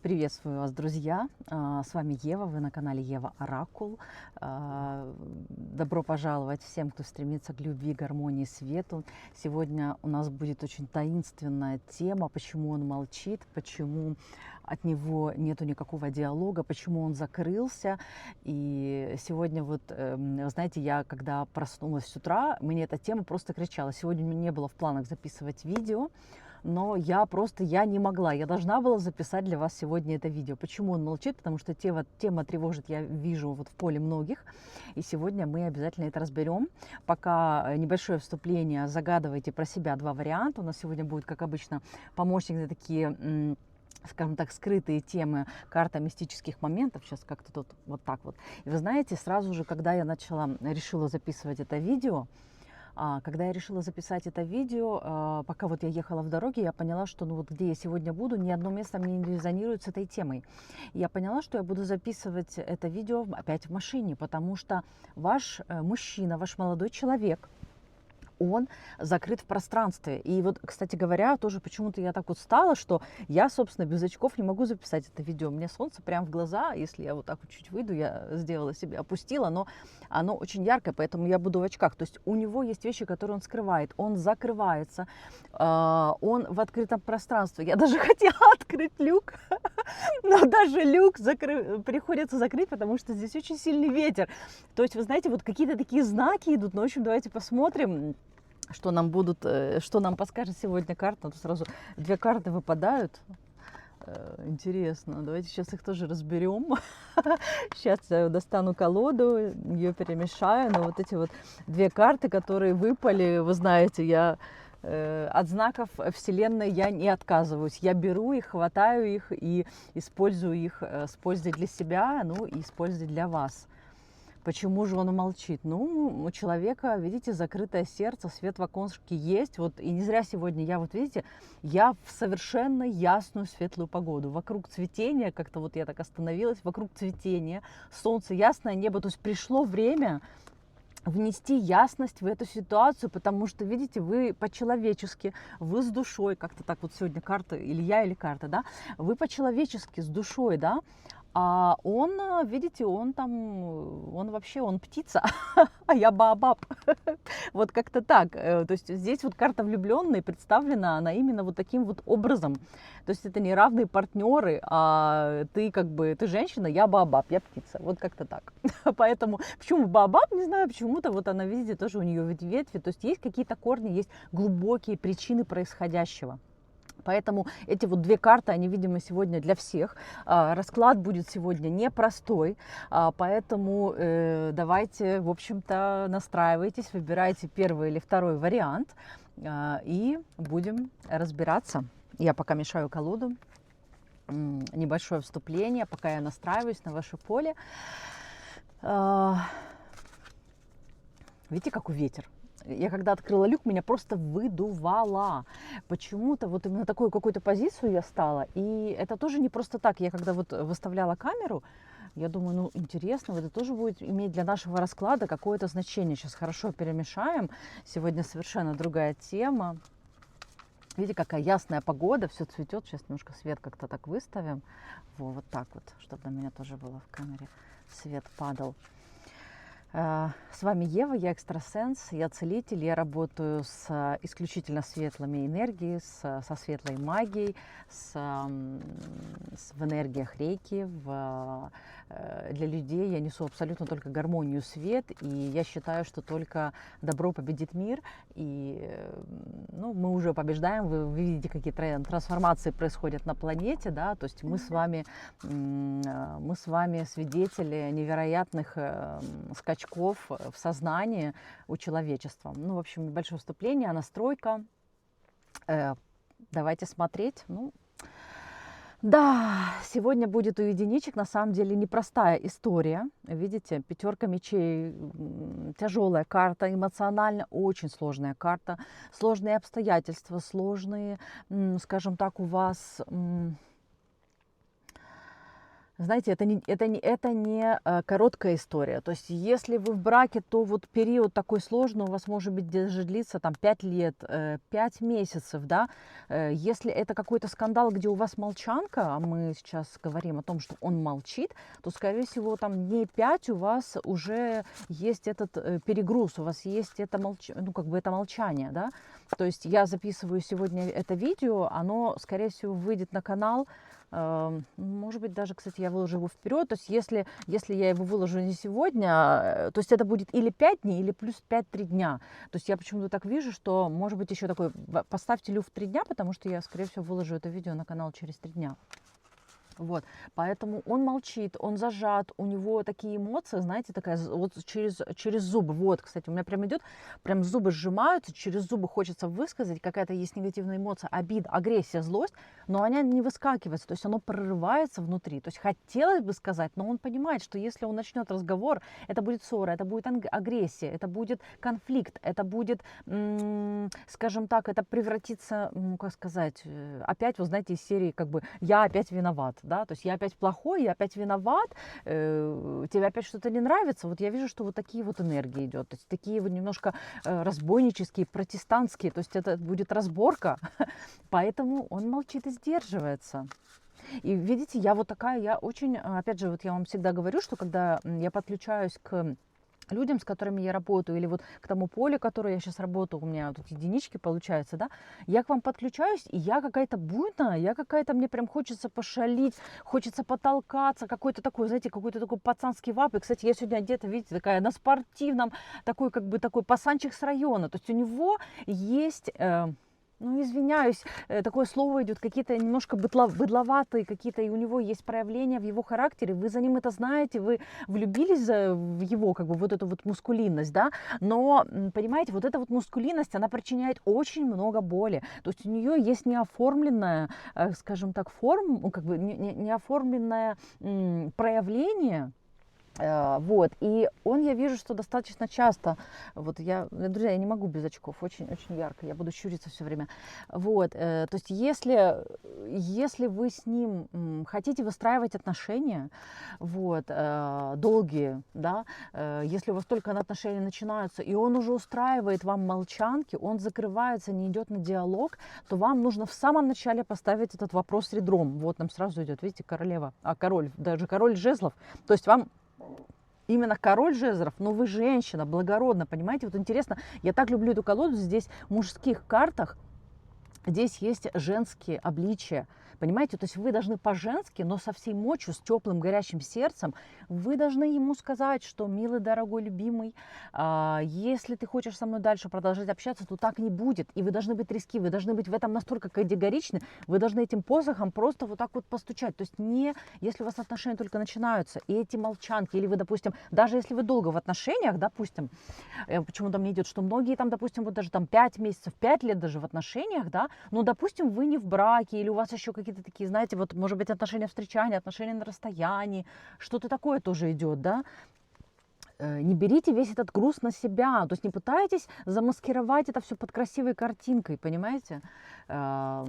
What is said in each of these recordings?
Приветствую вас, друзья! С вами Ева, вы на канале Ева Оракул. Добро пожаловать всем, кто стремится к любви, гармонии, свету. Сегодня у нас будет очень таинственная тема, почему он молчит, почему от него нету никакого диалога, почему он закрылся. И сегодня знаете, я когда проснулась с утра, мне эта тема просто кричала. Сегодня у меня не было в планах записывать видео, но я не могла, я должна была записать для вас сегодня это видео. Почему он молчит? Потому что тема тревожит, я вижу в поле многих, и сегодня мы обязательно это разберем. Пока небольшое вступление, загадывайте про себя два варианта. У нас сегодня будет, как обычно, помощник за такие, скажем так, скрытые темы, карта мистических моментов. Сейчас как-то тут вот так вот. И вы знаете, сразу же, когда я решила записывать это видео, когда я решила записать это видео, пока я ехала в дороге, я поняла, что где я сегодня буду, ни одно место мне не резонирует с этой темой. И я поняла, что я буду записывать это видео опять в машине, потому что ваш мужчина, ваш молодой человек, он закрыт в пространстве. И кстати говоря, тоже почему-то я так стала, что я, собственно, без очков не могу записать это видео. Мне солнце прямо в глаза, если я чуть выйду, я сделала себе, опустила, но оно очень яркое, поэтому я буду в очках. То есть у него есть вещи, которые он скрывает, он закрывается, он в открытом пространстве. Я даже хотела открыть люк, но даже люк приходится закрыть, потому что здесь очень сильный ветер. То есть, вы знаете, какие-то такие знаки идут. Ну, в общем, давайте посмотрим, что нам подскажет сегодня карта. Тут сразу две карты выпадают. Интересно. Давайте сейчас их тоже разберем. Сейчас я достану колоду, ее перемешаю. Но эти две карты, которые выпали, вы знаете, я от знаков Вселенной я не отказываюсь. Я беру их, хватаю их и использую их с пользой для себя, и с пользой для вас. Почему же он молчит? У человека, видите, закрытое сердце, свет в окошке есть. И не зря сегодня видите, я в совершенно ясную светлую погоду. Вокруг цветения, как-то я так остановилась, вокруг цветения, солнце, ясное небо. То есть пришло время внести ясность в эту ситуацию, потому что, видите, вы по-человечески, вы с душой, как-то так сегодня карта, или я, или карта, да, вы по-человечески, с душой, да, а он, видите, он птица, а я баобаб. Как-то так. То есть здесь карта влюбленной представлена, она именно таким образом. То есть это не равные партнеры, а ты женщина, я баобаб, я птица. Как-то так. Поэтому, почему баобаб, не знаю, почему-то она, видите, тоже у нее ветви. То есть есть какие-то корни, есть глубокие причины происходящего. Поэтому эти две карты, они, видимо, сегодня для всех. Расклад будет сегодня непростой, поэтому давайте, в общем-то, настраивайтесь, выбирайте первый или второй вариант и будем разбираться. Я пока мешаю колоду. Небольшое вступление, пока я настраиваюсь на ваше поле. Видите, какой ветер? Я когда открыла люк, меня просто выдувало. Почему-то именно такую какую-то позицию я стала. И это тоже не просто так. Я когда выставляла камеру, я думаю, интересно, это тоже будет иметь для нашего расклада какое-то значение. Сейчас хорошо перемешаем. Сегодня совершенно другая тема. Видите, какая ясная погода, все цветет. Сейчас немножко свет как-то так выставим. Вот так чтобы на меня тоже было в камере свет падал. С вами Ева, я экстрасенс, я целитель, я работаю с исключительно светлыми энергиями, со светлой магией, в энергиях рейки. Для людей я несу абсолютно только гармонию, свет, и я считаю, что только добро победит мир, и мы уже побеждаем. Вы видите, какие трансформации происходят на планете, да, то есть мы с вами свидетели невероятных скачков в сознании у человечества. В общем, небольшое вступление, настройка. Давайте смотреть. Да, сегодня будет у единичек, на самом деле, непростая история. Видите, пятерка мечей, тяжелая карта, эмоционально очень сложная карта, сложные обстоятельства, сложные, скажем так, у вас Знаете, это не короткая история. То есть, если вы в браке, то вот период такой сложный у вас может быть даже длиться там 5 лет, 5 месяцев, да. Если это какой-то скандал, где у вас молчанка, а мы сейчас говорим о том, что он молчит, то, скорее всего, там дней 5 у вас уже есть этот перегруз, у вас есть это ну, как бы это молчание, да. То есть я записываю сегодня это видео, оно, скорее всего, выйдет на канал. Может быть, даже, кстати, я выложу его вперед. То есть, если я его выложу не сегодня, то есть это будет или 5 дней, или плюс 5-3 дня. То есть я почему-то так вижу, что, может быть, еще такой, поставьте люфт 3 дня, потому что я, скорее всего, выложу это видео на канал через 3 дня. Вот, поэтому он молчит, он зажат, у него такие эмоции, знаете, такая вот через зубы. Вот, кстати, у меня прям идет, прям зубы сжимаются, через зубы хочется высказать, какая-то есть негативная эмоция, обида, агрессия, злость, но она не выскакивается, то есть оно прорывается внутри. То есть хотелось бы сказать, но он понимает, что если он начнет разговор, это будет ссора, это будет агрессия, это будет конфликт, это будет, скажем так, это превратится, как сказать, опять, вы знаете, из серии как бы «я опять виноват». Да, то есть я опять плохой, я опять виноват, тебе опять что-то не нравится. Вот я вижу, что вот такие вот энергии идет, то есть такие вот немножко разбойнические, протестантские, то есть это будет разборка, поэтому он молчит и сдерживается. И видите, я вот такая, я очень, опять же, вот я вам всегда говорю, что когда я подключаюсь к людям, с которыми я работаю, или вот к тому полю, которое я сейчас работаю, у меня тут единички получаются, да, я к вам подключаюсь, и я какая-то буйная, я какая-то, мне прям хочется пошалить, хочется потолкаться, какой-то такой, знаете, какой-то такой пацанский вап. И, кстати, я сегодня одета, видите, такая на спортивном, такой, как бы, такой пацанчик с района, то есть у него есть... ну, извиняюсь, такое слово идет, какие-то немножко быдловатые какие-то, и у него есть проявления в его характере, вы за ним это знаете, вы влюбились в его, как бы, вот эту вот мускулинность, да, но, понимаете, вот эта вот мускулинность, она причиняет очень много боли, то есть у нее есть неоформленная, скажем так, форма, как бы неоформленное проявление. Вот, и он, я вижу, что достаточно часто, вот я, друзья, я не могу без очков, очень ярко, я буду щуриться все время, вот, то есть если вы с ним хотите выстраивать отношения, вот, долгие, да, если у вас только отношения начинаются, и он уже устраивает вам молчанки, он закрывается, не идет на диалог, то вам нужно в самом начале поставить этот вопрос ребром, вот нам сразу идет, видите, королева, король, даже король жезлов, то есть вам именно король жезлов, но вы женщина, благородно, понимаете? Вот интересно, я так люблю эту колоду, здесь в мужских картах, здесь есть женские обличия, понимаете? То есть вы должны по-женски, но со всей мочью, с теплым, горячим сердцем, вы должны ему сказать, что, милый, дорогой, любимый, если ты хочешь со мной дальше продолжать общаться, то так не будет. И вы должны быть резки, вы должны быть в этом настолько категоричны, вы должны этим посохом просто вот так вот постучать. То есть не, если у вас отношения только начинаются, и эти молчанки, или вы, допустим, даже если вы долго в отношениях, допустим, почему-то мне идет, что многие там, допустим, вот даже там 5 месяцев, 5 лет даже в отношениях, да, но, допустим, вы не в браке, или у вас еще какие-то такие, знаете, вот, может быть, отношения встречания, отношения на расстоянии, что-то такое тоже идет, да. Не берите весь этот груз на себя, то есть не пытайтесь замаскировать это все под красивой картинкой, понимаете? Он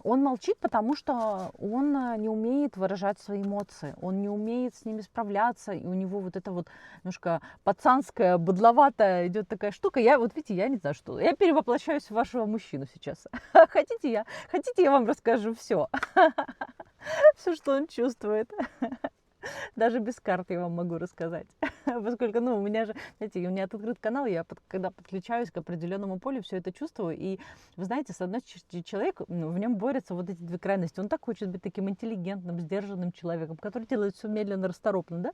молчит, потому что он не умеет выражать свои эмоции, он не умеет с ними справляться, и у него вот это вот немножко пацанская, быдловатая идет такая штука. Я вот, видите, я не знаю, что, я перевоплощаюсь в вашего мужчину сейчас. Хотите, я вам расскажу все, все, что он чувствует. Даже без карт я вам могу рассказать. Поскольку, ну, у меня же, знаете, у меня открыт канал, я когда подключаюсь к определенному полю, все это чувствую. И вы знаете, с одной человек, ну, в нем борются вот эти две крайности. Он так хочет быть таким интеллигентным, сдержанным человеком, который делает все медленно, расторопно, да?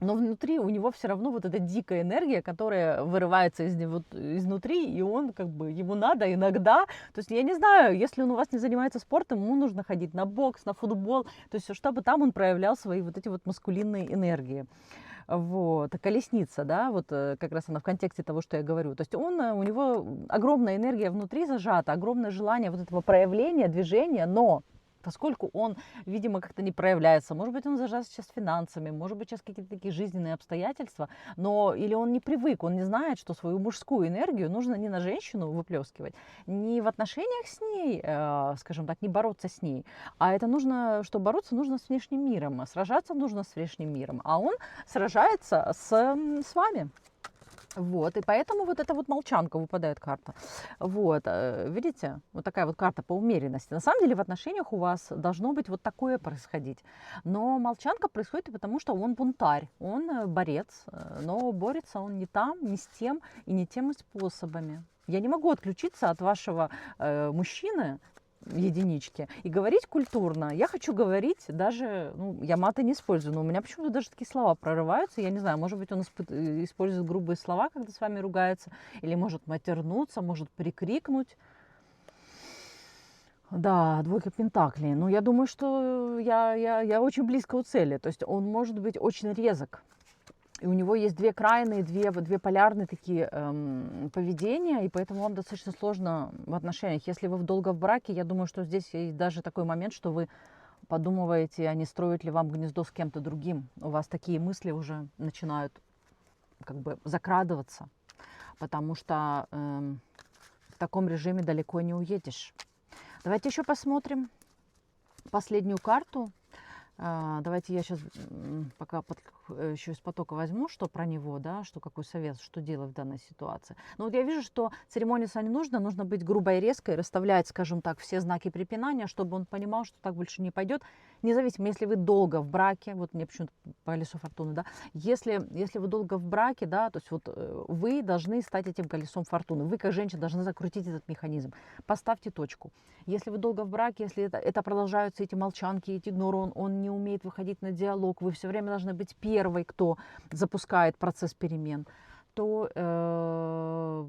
Но внутри у него все равно вот эта дикая энергия, которая вырывается из него изнутри, и он как бы, ему надо иногда, то есть я не знаю, если он у вас не занимается спортом, ему нужно ходить на бокс, на футбол, то есть чтобы там он проявлял свои вот эти вот маскулинные энергии. Вот, колесница, да, вот как раз она в контексте того, что я говорю. То есть у него огромная энергия внутри зажата, огромное желание вот этого проявления, движения, но Поскольку он, видимо, как-то не проявляется, может быть, он зажат сейчас финансами, может быть, сейчас какие-то такие жизненные обстоятельства, но или он не привык, он не знает, что свою мужскую энергию нужно не на женщину выплескивать, не в отношениях с ней, скажем так, не бороться с ней, а это нужно, что бороться нужно с внешним миром, а сражаться нужно с внешним миром, а он сражается с вами. Вот, и поэтому вот эта вот молчанка выпадает карта. Вот, видите, вот такая вот карта по умеренности. На самом деле в отношениях у вас должно быть вот такое происходить. Но молчанка происходит потому, что он бунтарь, он борец, но борется он не там, не с тем и не теми способами. Я не могу отключиться от вашего мужчины, единички, и говорить культурно. Я хочу говорить даже, ну, я маты не использую, но у меня почему-то даже такие слова прорываются. Я не знаю, может быть, он использует грубые слова, когда с вами ругается, или может матернуться, может прикрикнуть. Да, двойка пентаклей. Ну, я думаю, что я очень близко у цели. То есть он может быть очень резок. И у него есть две крайние, две полярные такие поведения, и поэтому вам достаточно сложно в отношениях. Если вы долго в браке, я думаю, что здесь есть даже такой момент, что вы подумываете, а не строить ли вам гнездо с кем-то другим. У вас такие мысли уже начинают как бы закрадываться, потому что в таком режиме далеко не уедешь. Давайте еще посмотрим последнюю карту. Давайте я сейчас пока еще из потока возьму, что про него, да, что какой совет, что делать в данной ситуации. Но вот я вижу, что церемониться не нужно быть грубой и резкой, расставлять, скажем так, все знаки препинания, чтобы он понимал, что так больше не пойдет. Независимо, если вы долго в браке, вот мне почему-то по колесу фортуны, да, если вы долго в браке, да, то есть вот вы должны стать этим колесом фортуны, вы как женщина должны закрутить этот механизм, поставьте точку. Если вы долго в браке, если это продолжаются эти молчанки, эти игноры, он не умеет выходить на диалог, вы все время должны быть первой, кто запускает процесс перемен, то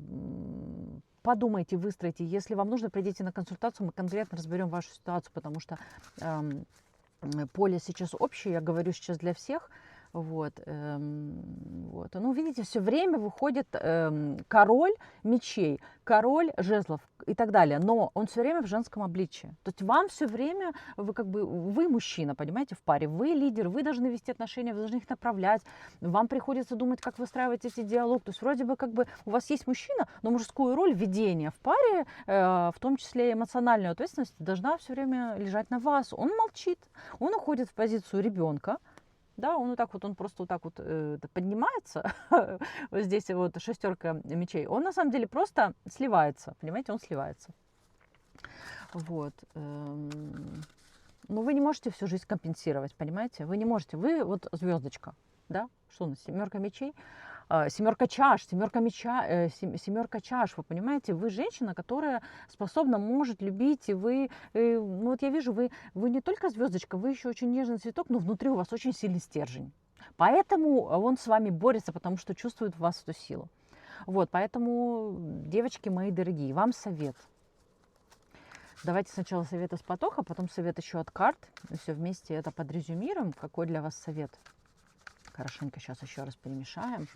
подумайте, выстроите. Если вам нужно, придите на консультацию, мы конкретно разберем вашу ситуацию, потому что поле сейчас общее, я говорю сейчас для всех. Вот. Ну, видите, все время выходит король мечей, король жезлов и так далее, но он все время в женском обличии. То есть вам все время, вы мужчина, понимаете, в паре, вы лидер, вы должны вести отношения, вы должны их направлять, вам приходится думать, как выстраивать эти диалог. То есть вроде бы у вас есть мужчина, но мужскую роль ведения в паре, в том числе эмоциональную ответственность, должна все время лежать на вас. Он молчит, он уходит в позицию ребенка. Да, он просто вот так вот поднимается, вот здесь вот шестерка мечей, он на самом деле просто сливается, понимаете, он сливается. Вот. Но вы не можете всю жизнь компенсировать, понимаете, вы не можете, вы вот звездочка, да, что у нас, семерка мечей, семерка чаш, семерка чаш, вы понимаете, вы женщина, которая способна, может любить, и вы, ну вот я вижу, вы не только звездочка, вы еще очень нежный цветок, но внутри у вас очень сильный стержень. Поэтому он с вами борется, потому что чувствует в вас эту силу. Вот, поэтому, девочки мои дорогие, вам совет. Давайте сначала совет из потока, потом совет еще от карт, и все вместе это подрезюмируем. Какой для вас совет? Хорошенько сейчас еще раз перемешаем.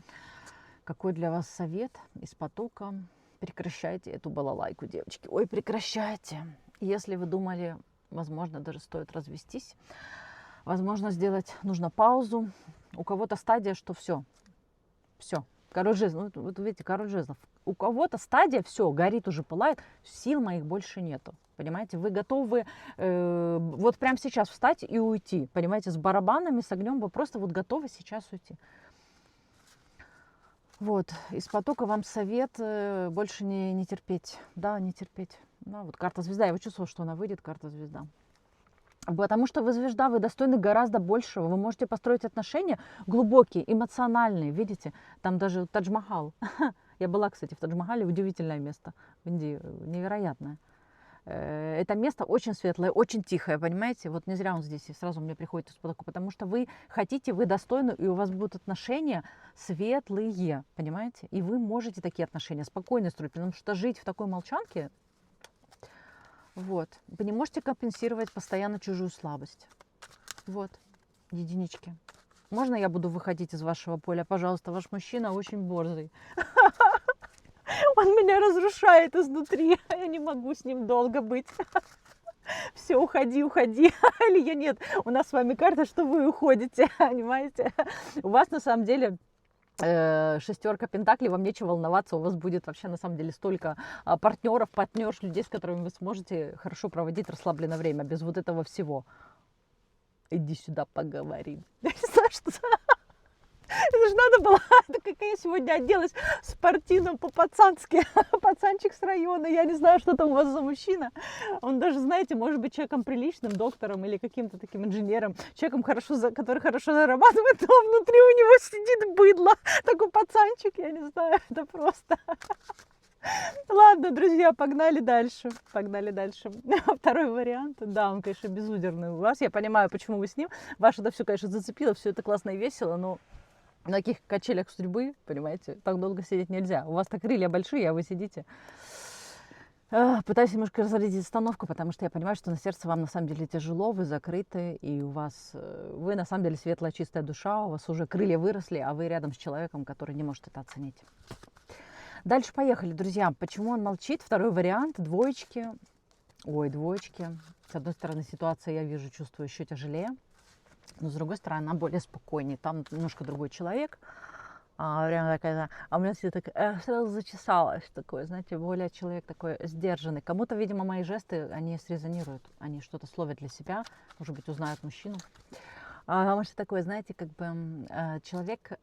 Какой для вас совет из потока? Прекращайте эту балалайку, девочки. Ой, прекращайте. Если вы думали, возможно, даже стоит развестись, возможно, сделать нужно паузу. У кого-то стадия, что все. Король жезлов. Вот видите, король жезлов. У кого-то стадия, все, горит уже, пылает, сил моих больше нету. Понимаете, вы готовы вот прямо сейчас встать и уйти. Понимаете, с барабанами, с огнем вы просто вот готовы сейчас уйти. Вот, из потока вам совет больше не терпеть. Да, не терпеть. Да, вот карта звезда, я чувствовала, что она выйдет, карта звезда. Потому что вы звезда, вы достойны гораздо большего. Вы можете построить отношения глубокие, эмоциональные. Видите, там даже Тадж-Махал. Я была, кстати, в Тадж-Махале, удивительное место в Индии, невероятное. Это место очень светлое, очень тихое, понимаете? Вот не зря он здесь, и сразу мне приходит из потока, потому что вы хотите, вы достойны, и у вас будут отношения светлые, понимаете? И вы можете такие отношения спокойно строить, потому что жить в такой молчанке, вот, вы не можете компенсировать постоянно чужую слабость. Вот, единички. Можно я буду выходить из вашего поля? Пожалуйста, ваш мужчина очень борзый. Он меня разрушает изнутри, я не могу с ним долго быть. все, уходи, уходи. Или я нет, у нас с вами карта, что вы уходите, понимаете? У вас на самом деле шестерка пентаклей, вам нечего волноваться, у вас будет вообще на самом деле столько партнеров, партнерш, людей, с которыми вы сможете хорошо проводить расслабленное время, без вот этого всего. Иди сюда, поговорим. Я не знаю, что это же надо было, это как я сегодня оделась спортивно по-пацански, пацанчик с района, я не знаю, что там у вас за мужчина, он даже, знаете, может быть человеком приличным, доктором или каким-то таким инженером, человеком, который хорошо зарабатывает, но внутри у него сидит быдло, такой пацанчик, я не знаю, это просто... Ладно, друзья, погнали дальше. Погнали дальше. Второй вариант. Да, он, конечно, безудержный у вас. Я понимаю, почему вы с ним. Ваше это все, конечно, зацепило, все это классно и весело, но на таких качелях судьбы, понимаете, так долго сидеть нельзя. У вас-то крылья большие, а вы сидите. Пытаюсь немножко разрядить остановку, потому что я понимаю, что на сердце вам на самом деле тяжело, вы закрыты, и у вас, вы на самом деле светлая, чистая душа, у вас уже крылья выросли, а вы рядом с человеком, который не может это оценить. Дальше поехали, друзья. Почему он молчит? Второй вариант. Двоечки. Ой, двоечки. С одной стороны, ситуация, я вижу, чувствую, еще тяжелее. Но с другой стороны, она более спокойнее. Там немножко другой человек. Прям такая, у меня все так сразу зачесалось такое, знаете, более человек такой сдержанный. Кому-то, видимо, мои жесты, они срезонируют. Они что-то словят для себя. Может быть, узнают мужчину. Потому что такое, знаете, как бы человек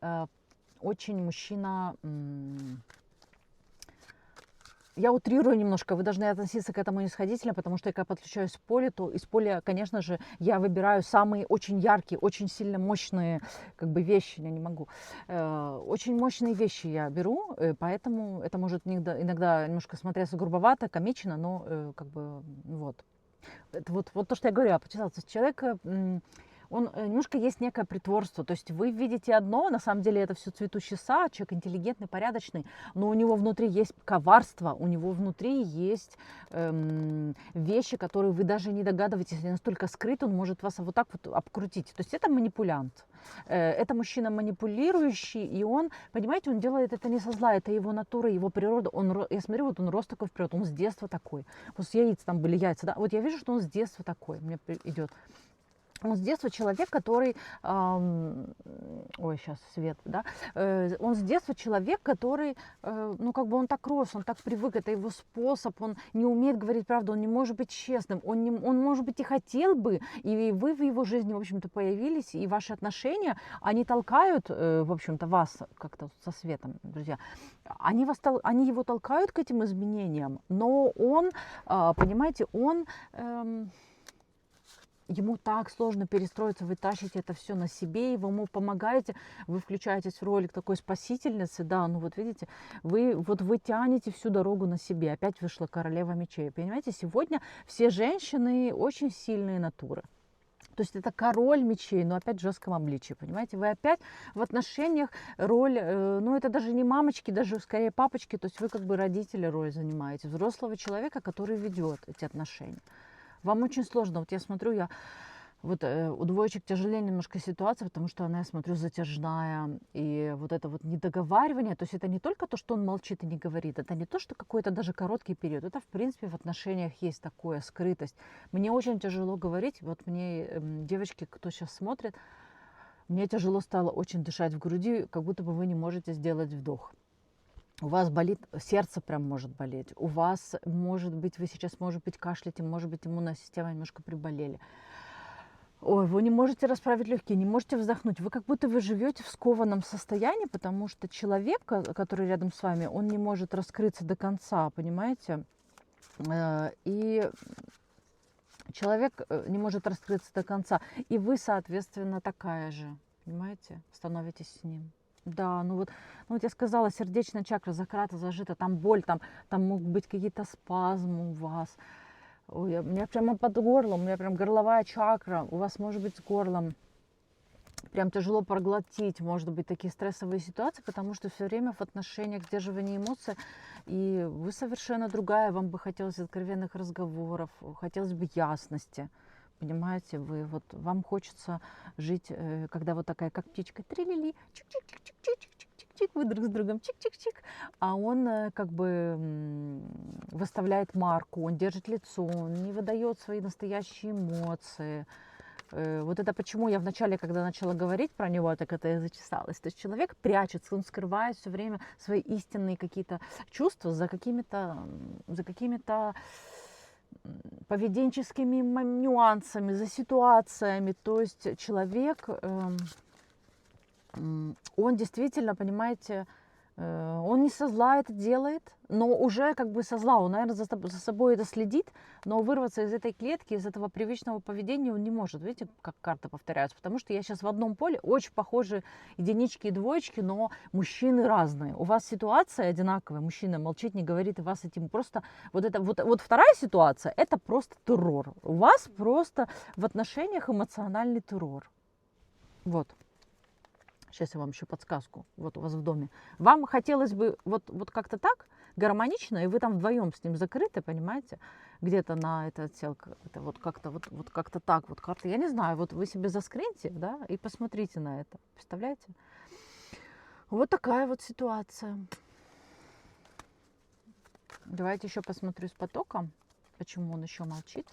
очень мужчина... Я утрирую немножко, вы должны относиться к этому нисходительно, потому что я когда подключаюсь к полю, то из поля, конечно же, я выбираю самые очень яркие, очень сильно мощные как бы вещи, я не могу. Очень мощные вещи я беру, поэтому это может иногда немножко смотреться грубовато, комично, но как бы вот. Это вот то, что я говорю, человек... Он немножко есть некое притворство. То есть вы видите одно, на самом деле это все цветущий сад, человек интеллигентный, порядочный, но у него внутри есть коварство, у него внутри есть вещи, которые вы даже не догадываетесь, они настолько скрыты, он может вас вот так вот обкрутить. То есть это манипулянт. Это мужчина манипулирующий, и он, понимаете, он делает это не со зла, это его натура, его природа. Я смотрю, вот он рос такой вперед, он с детства такой. Вот с яиц там были яйца, да, вот я вижу, что он с детства такой, мне идет. Он с детства человек, который, ой, сейчас свет, да, он с детства человек, который, ну, как бы он так рос, он так привык, это его способ, он не умеет говорить правду, он не может быть честным, он может быть, и хотел бы, и вы в его жизни, в общем-то, появились, и ваши отношения, они толкают, в общем-то, вас как-то со светом, друзья, они его толкают к этим изменениям, но он, понимаете, он... Ему так сложно перестроиться, вы тащите это все на себе, и вы ему помогаете, вы включаетесь в ролик такой спасительницы, да, ну вот видите, вы тянете всю дорогу на себе, опять вышла королева мечей, понимаете, сегодня все женщины очень сильные натуры. То есть это король мечей, но опять в жестком обличии, понимаете? Вы опять в отношениях роль, ну это даже не мамочки, даже скорее папочки, то есть вы как бы родители роль занимаете, взрослого человека, который ведет эти отношения. Вам очень сложно. Вот я смотрю, вот у двоечек тяжелее немножко ситуация, потому что она, я смотрю, затяжная. И вот это вот недоговаривание, то есть это не только то, что он молчит и не говорит, это не то, что какой-то даже короткий период. Это, в принципе, в отношениях есть такое, скрытость. Мне очень тяжело говорить. Вот мне, девочки, кто сейчас смотрит, мне тяжело стало очень дышать в груди, как будто бы вы не можете сделать вдох. У вас болит, сердце прям может болеть, у вас, может быть, вы сейчас, может быть, кашляете, может быть, иммунная система немножко приболели. Ой, вы не можете расправить легкие, не можете вздохнуть. Вы как будто вы живете в скованном состоянии, потому что человек, который рядом с вами, он не может раскрыться до конца, понимаете? И человек не может раскрыться до конца. И вы, соответственно, такая же, понимаете, становитесь с ним. Да, ну вот я сказала, сердечная чакра закрыта, зажита, там боль, там могут быть какие-то спазмы у вас. Ой, у меня прямо под горлом, у меня прям горловая чакра, у вас может быть с горлом прям тяжело проглотить, может быть, такие стрессовые ситуации, потому что все время в отношениях сдерживания эмоций, и вы совершенно другая, вам бы хотелось откровенных разговоров, хотелось бы ясности. Понимаете, вам хочется жить, когда вот такая, как птичка, трилили, чик-чик-чик-чик-чик-чик, чик-чик-чик, вы друг с другом чик-чик-чик, а он как бы выставляет марку, он держит лицо, он не выдает свои настоящие эмоции. Вот это почему я вначале, когда начала говорить про него, так это и зачесалась. То есть человек прячется, он скрывает все время свои истинные какие-то чувства за какими-то поведенческими нюансами, за ситуациями. То есть человек, он действительно, понимаете, он не со зла это делает, но уже как бы со зла, он, наверное, за собой это следит, но вырваться из этой клетки, из этого привычного поведения он не может. Видите, как карты повторяются, потому что я сейчас в одном поле, очень похожи единички и двоечки, но мужчины разные. У вас ситуация одинаковая, мужчина молчит, не говорит, и вас этим просто... Вот вторая ситуация, это просто террор. У вас просто в отношениях эмоциональный террор. Вот. Сейчас я вам еще подсказку. Вот у вас в доме. Вам хотелось бы вот как-то так, гармонично, и вы там вдвоем с ним закрыты, понимаете? Где-то на это отсел, это вот как-то так, вот карта. Я не знаю, вот вы себе заскриньте, да, и посмотрите на это. Представляете? Вот такая вот ситуация. Давайте еще посмотрю с потоком, почему он еще молчит.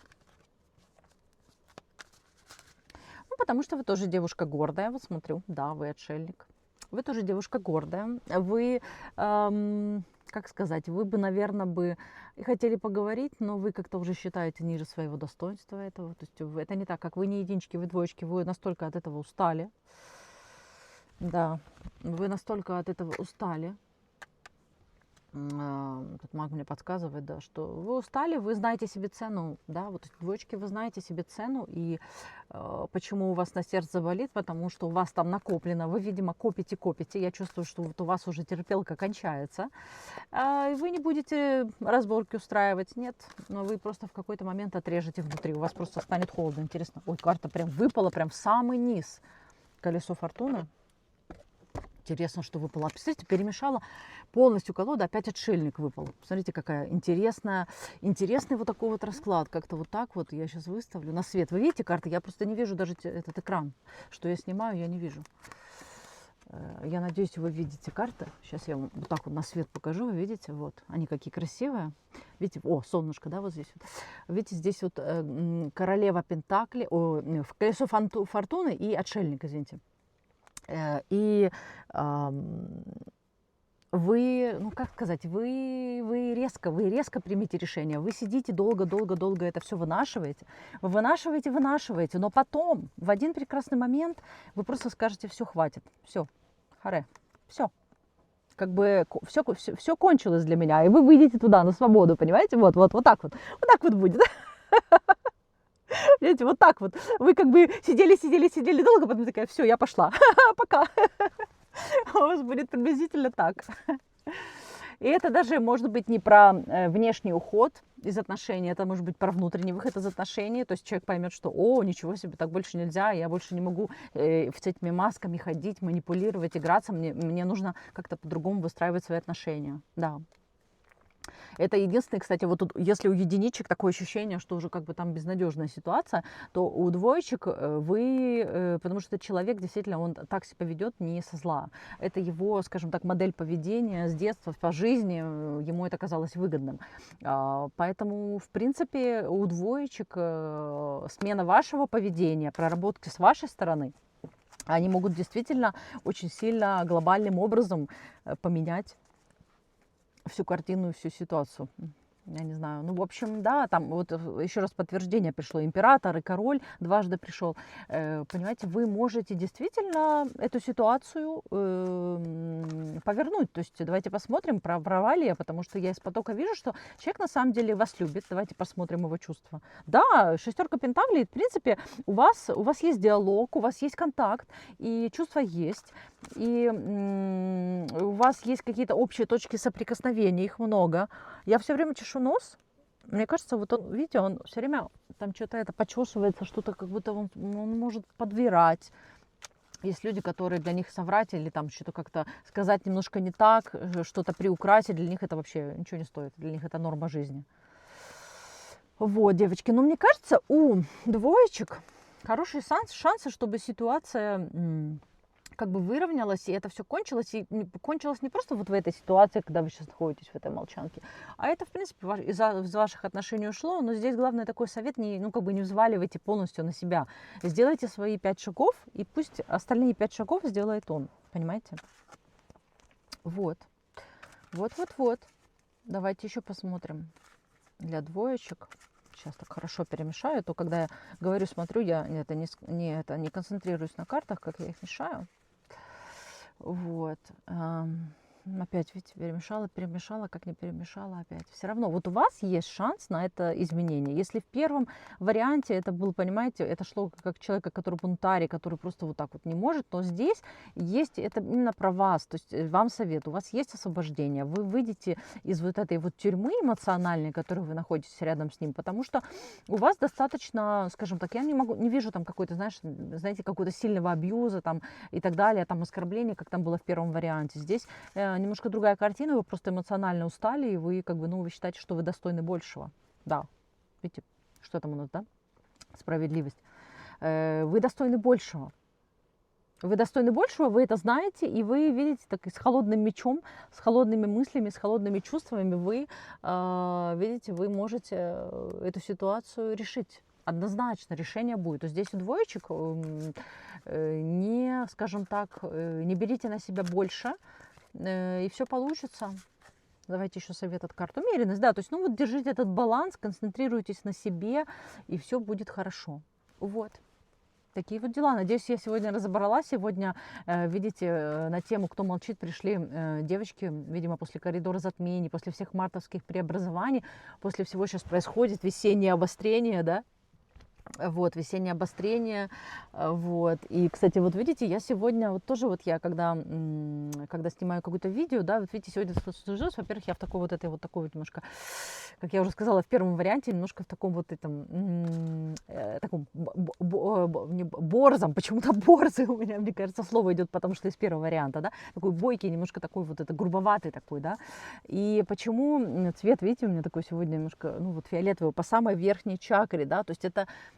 Потому что вы тоже девушка гордая, вот смотрю, да, вы отшельник. Вы тоже девушка гордая. Вы, как сказать, вы бы, наверное, хотели поговорить, но вы как-то уже считаете ниже своего достоинства этого. То есть это не так, как вы не единички, вы двоечки, вы настолько от этого устали. Да, вы настолько от этого устали. Тут маг мне подсказывает, да, что вы устали, вы знаете себе цену, да, вот двоечки, вы знаете себе цену, и почему у вас на сердце болит, потому что у вас там накоплено, вы, видимо, копите, я чувствую, что вот у вас уже терпелка кончается, и вы не будете разборки устраивать, нет, но вы просто в какой-то момент отрежете внутри, у вас просто станет холодно, интересно, ой, карта прям выпала, прям в самый низ, колесо фортуны. Интересно, что выпало. Представляете, перемешала полностью колоду, опять отшельник выпал. Смотрите, какая интересный вот такой вот расклад. Как-то вот так вот я сейчас выставлю на свет. Вы видите карты? Я просто не вижу даже этот экран. Что я снимаю, я не вижу. Я надеюсь, вы видите карты. Сейчас я вам вот так вот на свет покажу. Вы видите? Вот. Они какие красивые. Видите? О, солнышко, да, вот здесь вот. Видите, здесь вот королева Пентакли, колесо фортуны и отшельник, извините. И вы, ну как сказать, вы резко примите решение, вы сидите долго это все вынашиваете, но потом в один прекрасный момент вы просто скажете: все, хватит, все, харе, все. Как бы все кончилось для меня, и вы выйдете туда на свободу, понимаете? Вот так вот будет. Видите, вот так вот. Вы как бы сидели долго, потом такая: все, я пошла. Пока. У вас будет приблизительно так. И это даже может быть не про внешний уход из отношений, это может быть про внутренний выход из отношений. То есть человек поймет, что: о, ничего себе, так больше нельзя, я больше не могу с этими масками ходить, манипулировать, играться, мне нужно как-то по-другому выстраивать свои отношения. Да. Это единственное, кстати, вот тут, если у единичек такое ощущение, что уже как бы там безнадежная ситуация, то у двоечек потому что человек действительно, он так себя ведет не со зла. Это его, скажем так, модель поведения с детства, по жизни, ему это казалось выгодным. Поэтому, в принципе, у двоечек смена вашего поведения, проработки с вашей стороны, они могут действительно очень сильно глобальным образом поменять всю картину, всю ситуацию. Я не знаю. Ну, в общем, да, там вот еще раз подтверждение пришло. Император и король дважды пришел. Понимаете, вы можете действительно эту ситуацию повернуть. То есть давайте посмотрим про Валия, потому что я из потока вижу, что человек на самом деле вас любит. Давайте посмотрим его чувства. Да, шестерка пентаклей, в принципе, у вас есть диалог, у вас есть контакт, и чувства есть. И у вас есть какие-то общие точки соприкосновения, их много. Я все время чешу нос. Мне кажется, вот он, видите, он все время там что-то это почесывается, что-то как будто он может подбирать. Есть люди, которые для них соврать или там что-то как-то сказать немножко не так, что-то приукрасить, для них это вообще ничего не стоит. Для них это норма жизни. Вот, девочки. Но мне кажется, у двоечек хорошие шансы, чтобы ситуация как бы выровнялось, и это все кончилось, и кончилось не просто вот в этой ситуации, когда вы сейчас находитесь в этой молчанке, а это, в принципе, из ваших отношений ушло, но здесь главный такой совет, ну, как бы не взваливайте полностью на себя. Сделайте свои 5 шагов, и пусть остальные 5 шагов сделает он, понимаете? Вот. Вот. Давайте еще посмотрим для двоечек. Сейчас так хорошо перемешаю, то когда я говорю, смотрю, я не концентрируюсь на картах, как я их мешаю. Вот. Опять, видите, перемешала, как не перемешала опять. Все равно, вот у вас есть шанс на это изменение. Если в первом варианте это был, понимаете, это шло как человека, который бунтарь, который просто вот так вот не может, то здесь есть это именно про вас. То есть вам совет, у вас есть освобождение. Вы выйдете из вот этой вот тюрьмы эмоциональной, в которой вы находитесь рядом с ним, потому что у вас достаточно, скажем так, я не вижу там какой-то, знаете, какого-то сильного абьюза там и так далее, там оскорбления, как там было в первом варианте. Здесь немножко другая картина, вы просто эмоционально устали, и вы как бы, вы считаете, что вы достойны большего. Да, видите, что там у нас, да? Справедливость. Вы достойны большего. Вы достойны большего, вы это знаете, и вы видите, так с холодным мечом, с холодными мыслями, с холодными чувствами вы, видите, вы можете эту ситуацию решить. Однозначно решение будет. То здесь у двоечек не, скажем так, не берите на себя больше, и все получится. Давайте еще совет от карт. Умеренность, да, то есть, вот держите этот баланс, концентрируйтесь на себе, и все будет хорошо. Вот. Такие вот дела. Надеюсь, я сегодня разобрала. Сегодня, видите, на тему «Кто молчит» пришли девочки, видимо, после коридора затмений, после всех мартовских преобразований, после всего сейчас происходит весеннее обострение, да? Вот, весеннее обострение, вот, и, кстати, вот видите, я сегодня, вот тоже вот я, когда снимаю какое-то видео, да, вот видите, сегодня сложилось, во-первых, я в такой такой вот немножко, как я уже сказала, в первом варианте, немножко в таком вот этом, таком борзом, почему-то борзый у меня, мне кажется, слово идет, потому что из первого варианта, да, такой бойкий, немножко такой вот, это грубоватый такой, да, и почему цвет, видите, у меня такой сегодня немножко, вот фиолетовый, по самой верхней чакре, да, то есть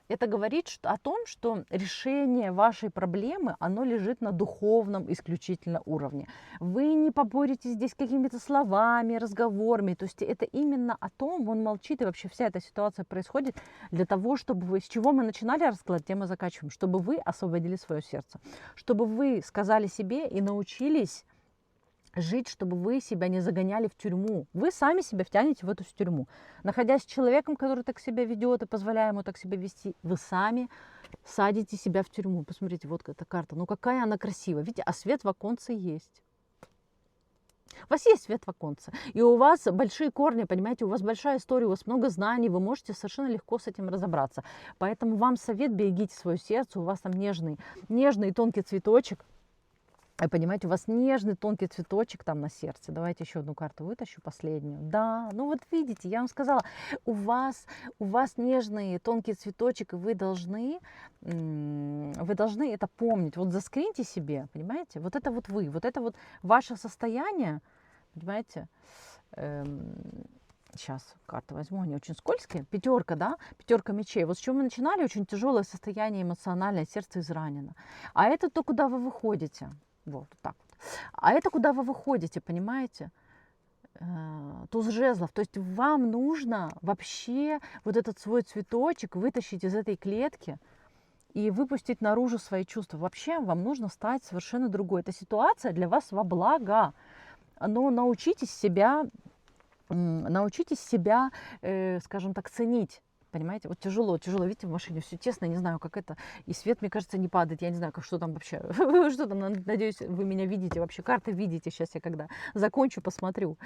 это говорит о том, что решение вашей проблемы, оно лежит на духовном исключительно уровне. Вы не поборетесь здесь какими-то словами, разговорами. То есть это именно о том, он молчит, и вообще вся эта ситуация происходит для того, чтобы вы, с чего мы начинали расклад, тем мы заканчиваем, чтобы вы освободили свое сердце, чтобы вы сказали себе и научились жить, чтобы вы себя не загоняли в тюрьму. Вы сами себя втянете в эту тюрьму. Находясь с человеком, который так себя ведет, и позволяя ему так себя вести, вы сами садите себя в тюрьму. Посмотрите, вот эта карта. Какая она красивая. Видите, а свет в оконце есть. У вас есть свет в оконце, и у вас большие корни, понимаете, у вас большая история, у вас много знаний, вы можете совершенно легко с этим разобраться. Поэтому вам совет: берегите свое сердце, у вас там нежный и тонкий цветочек. Понимаете, у вас нежный тонкий цветочек там на сердце. Давайте еще одну карту вытащу, последнюю. Да, вот видите, я вам сказала, у вас нежный тонкий цветочек, и вы должны это помнить. Вот заскриньте себе, понимаете? Вот это вот вы, вот это вот ваше состояние, понимаете? Сейчас карту возьму, они очень скользкие. Пятерка, да? Пятерка мечей. Вот с чего мы начинали, очень тяжелое состояние эмоциональное, сердце изранено. А это то, куда вы выходите. Вот так вот. А это куда вы выходите, понимаете? Туз жезлов. То есть вам нужно вообще вот этот свой цветочек вытащить из этой клетки и выпустить наружу свои чувства. Вообще вам нужно стать совершенно другой. Эта ситуация для вас во благо. Но научитесь себя, скажем так, ценить. Понимаете, вот тяжело, видите, в машине все тесно, не знаю, как это, и свет, мне кажется, не падает, я не знаю, что там вообще, что там, надеюсь, вы меня видите, вообще карты видите, сейчас я когда закончу, посмотрю,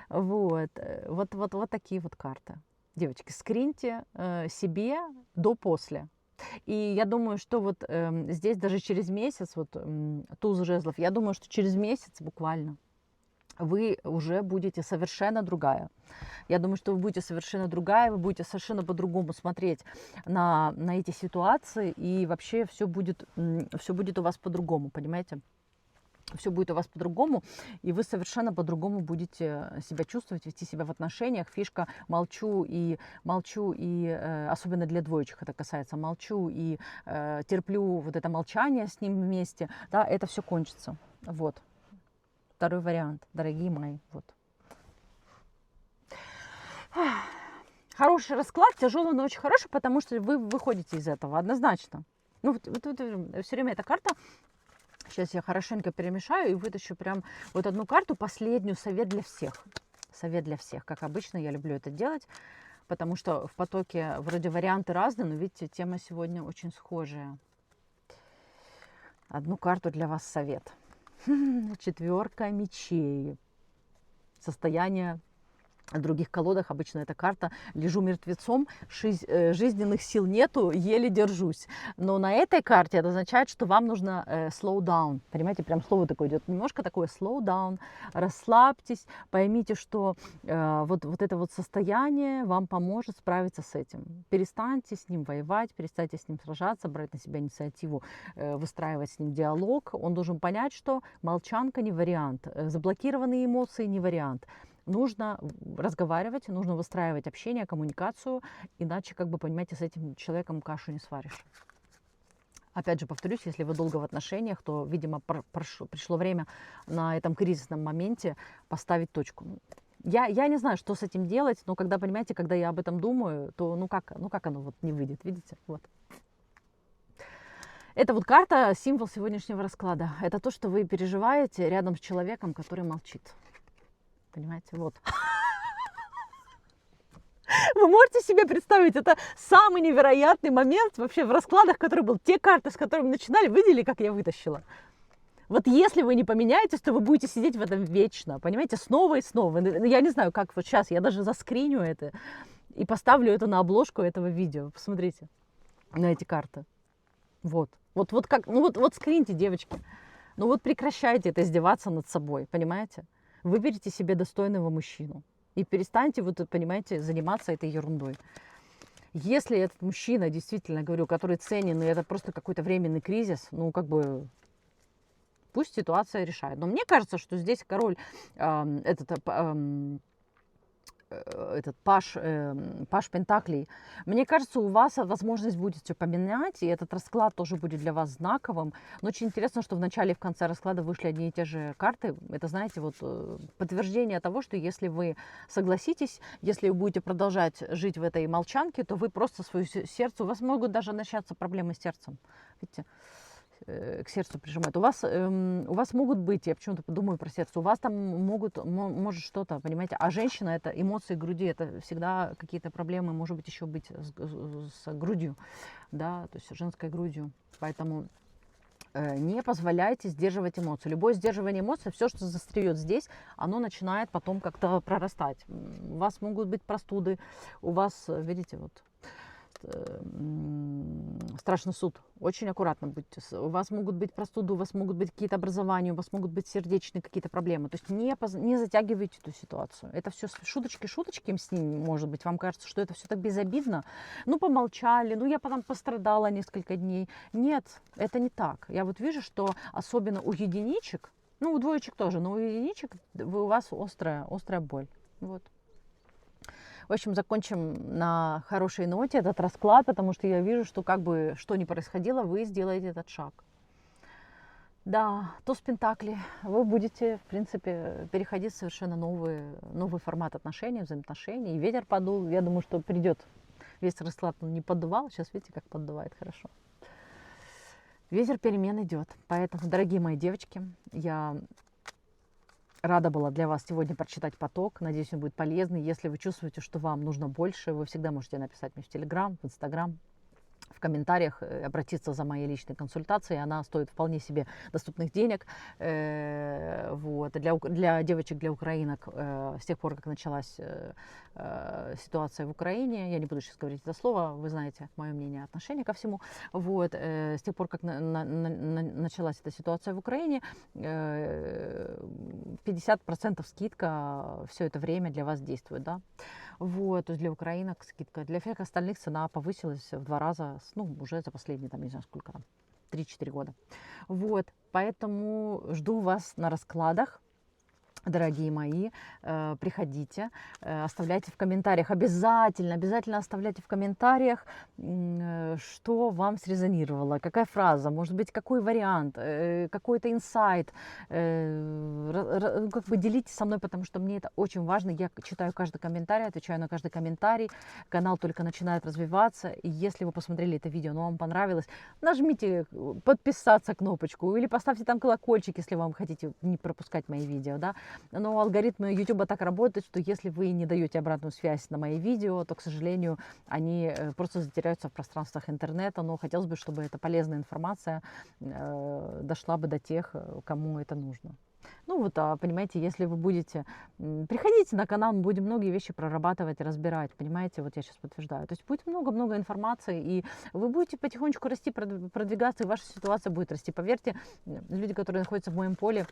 вот такие вот карты. Девочки, скриньте себе до-после. И я думаю, что вот здесь даже через месяц, вот туз жезлов, я думаю, что через месяц буквально вы уже будете совершенно другая. Я думаю, что вы будете совершенно другая, вы будете совершенно по-другому смотреть на эти ситуации, и вообще все будет у вас по-другому, понимаете? все будет у вас по-другому, и вы совершенно по-другому будете себя чувствовать, вести себя в отношениях. Фишка молчу, и особенно для двоечек это касается, молчу и терплю вот это молчание с ним вместе, да, это все кончится. Вот. Второй вариант, дорогие мои. Вот. Хороший расклад, тяжелый, но очень хороший, потому что вы выходите из этого однозначно. Ну, все время эта карта. Сейчас я хорошенько перемешаю и вытащу прям вот одну карту, последнюю, совет для всех. Совет для всех. Как обычно, я люблю это делать, потому что в потоке вроде варианты разные, но видите, тема сегодня очень схожая. Одну карту для вас совет. 4 мечей. Состояние. В других колодах обычно эта карта «Лежу мертвецом, жизненных сил нету, еле держусь». Но на этой карте это означает, что вам нужно slow down. Понимаете, прям слово такое идет. Немножко такое slow down. Расслабьтесь, поймите, что вот это вот состояние вам поможет справиться с этим. Перестаньте с ним воевать, перестаньте с ним сражаться, брать на себя инициативу, выстраивать с ним диалог. Он должен понять, что молчанка не вариант, заблокированные эмоции не вариант. Нужно разговаривать, нужно выстраивать общение, коммуникацию, иначе, как бы, понимаете, с этим человеком кашу не сваришь. Опять же, повторюсь, если вы долго в отношениях, то, видимо, пришло время на этом кризисном моменте поставить точку. Я не знаю, что с этим делать, но когда, понимаете, когда я об этом думаю, то ну как оно вот не выйдет, видите? Вот. Это вот карта, символ сегодняшнего расклада. Это то, что вы переживаете рядом с человеком, который молчит. Понимаете, вот. Вы можете себе представить, это самый невероятный момент вообще в раскладах, который был. Те карты, с которыми начинали, видели, как я вытащила? Вот если вы не поменяетесь, то вы будете сидеть в этом вечно, понимаете, снова и снова. Я не знаю, как вот сейчас, я даже заскриню это и поставлю это на обложку этого видео. Посмотрите на эти карты. Вот как, вот скриньте, девочки. Ну вот прекращайте это издеваться над собой, понимаете? Выберите себе достойного мужчину и перестаньте, вот, понимаете, заниматься этой ерундой. Если этот мужчина, действительно говорю, который ценен, и это просто какой-то временный кризис, ну, как бы, пусть ситуация решает. Но мне кажется, что здесь король, этот Паш Пентаклей, мне кажется, у вас возможность будет все поменять, и этот расклад тоже будет для вас знаковым. Но очень интересно, что в начале и в конце расклада вышли одни и те же карты. Это, знаете, вот подтверждение того, что если вы согласитесь, если вы будете продолжать жить в этой молчанке, то вы просто свое сердце, у вас могут даже начаться проблемы с сердцем. Видите? К сердцу прижимают. У вас могут быть, я почему-то подумаю про сердце, у вас там может что-то, понимаете, а женщина, это эмоции груди, это всегда какие-то проблемы, может быть, еще быть с грудью, да, то есть женской грудью. Поэтому не позволяйте сдерживать эмоции. Любое сдерживание эмоций, все, что застряет здесь, оно начинает потом как-то прорастать. У вас могут быть простуды, у вас, видите, вот, страшный суд. Очень аккуратно будьте. У вас могут быть простуды, у вас могут быть какие-то образования, у вас могут быть сердечные какие-то проблемы. То есть не затягивайте эту ситуацию. Это все шуточки с ним, может быть. Вам кажется, что это все так безобидно. Ну, помолчали, ну, я потом пострадала несколько дней. Нет, это не так. Я вот вижу, что особенно у единичек, ну, у двоечек тоже, но у единичек у вас острая боль. Вот. В общем, закончим на хорошей ноте этот расклад, потому что я вижу, что как бы что ни происходило, вы сделаете этот шаг. Да, туз Пентаклей. Вы будете, в принципе, переходить в совершенно новый формат отношений, взаимоотношений. И ветер подул. Я думаю, что придет. Весь расклад он не поддувал. Сейчас видите, как поддувает хорошо. Ветер перемен идет. Поэтому, дорогие мои девочки, я рада была для вас сегодня прочитать поток. Надеюсь, он будет полезный. Если вы чувствуете, что вам нужно больше, вы всегда можете написать мне в Телеграм, в Инстаграм, в комментариях, обратиться за моей личной консультацией. Она стоит вполне себе доступных денег. Вот. Для девочек, для украинок, с тех пор, как началась ситуация в Украине, я не буду сейчас говорить это слово, вы знаете мое мнение, отношение ко всему. Вот. С тех пор, как началась эта ситуация в Украине, 50% скидка все это время для вас действует. Да? Вот, то есть для украинок скидка. Для всех остальных цена повысилась в 2 раза, ну, уже за последние, там, не знаю, сколько там, 3-4 года. Вот, поэтому жду вас на раскладах. Дорогие мои, приходите, оставляйте в комментариях, обязательно оставляйте в комментариях, что вам срезонировало, какая фраза, может быть, какой вариант, какой-то инсайт. Как бы делитесь со мной, потому что мне это очень важно. Я читаю каждый комментарий, отвечаю на каждый комментарий. Канал только начинает развиваться. И если вы посмотрели это видео, но вам понравилось, нажмите подписаться кнопочку или поставьте там колокольчик, если вам хотите не пропускать мои видео, да. Но алгоритмы YouTube так работают, что если вы не даете обратную связь на мои видео, то, к сожалению, они просто затеряются в пространствах интернета. Но хотелось бы, чтобы эта полезная информация дошла бы до тех, кому это нужно. Ну вот, понимаете, если вы будете... Приходите на канал, мы будем многие вещи прорабатывать и разбирать, понимаете, вот я сейчас подтверждаю. То есть будет много-много информации, и вы будете потихонечку расти, продвигаться, и ваша ситуация будет расти. Поверьте, люди, которые находятся в моем поле,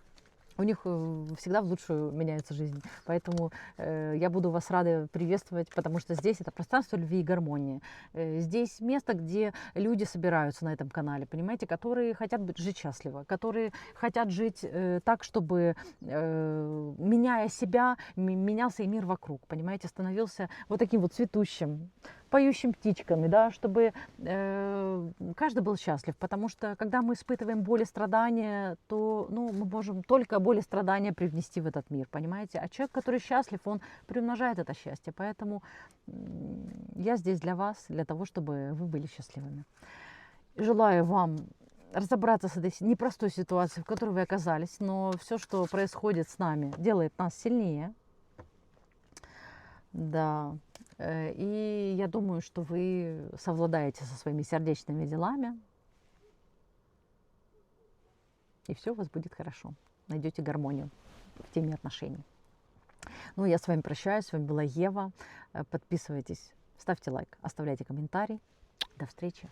у них всегда в лучшую меняется жизнь. Поэтому я буду вас рада приветствовать, потому что здесь это пространство любви и гармонии. Здесь место, где люди собираются на этом канале, понимаете, которые хотят жить счастливо, которые хотят жить так, чтобы, меняя себя, менялся и мир вокруг, понимаете, становился вот таким вот цветущим, поющим птичками, да, чтобы каждый был счастлив, потому что когда мы испытываем боль и страдания, то мы можем только боль и страдания привнести в этот мир, понимаете, а человек, который счастлив, он приумножает это счастье, поэтому я здесь для вас, для того, чтобы вы были счастливыми. Желаю вам разобраться с этой непростой ситуацией, в которой вы оказались, но все, что происходит с нами, делает нас сильнее. Да, и я думаю, что вы совладаете со своими сердечными делами, и все у вас будет хорошо. Найдете гармонию в теме отношений. Ну, я с вами прощаюсь. С вами была Ева. Подписывайтесь, ставьте лайк, оставляйте комментарий. До встречи.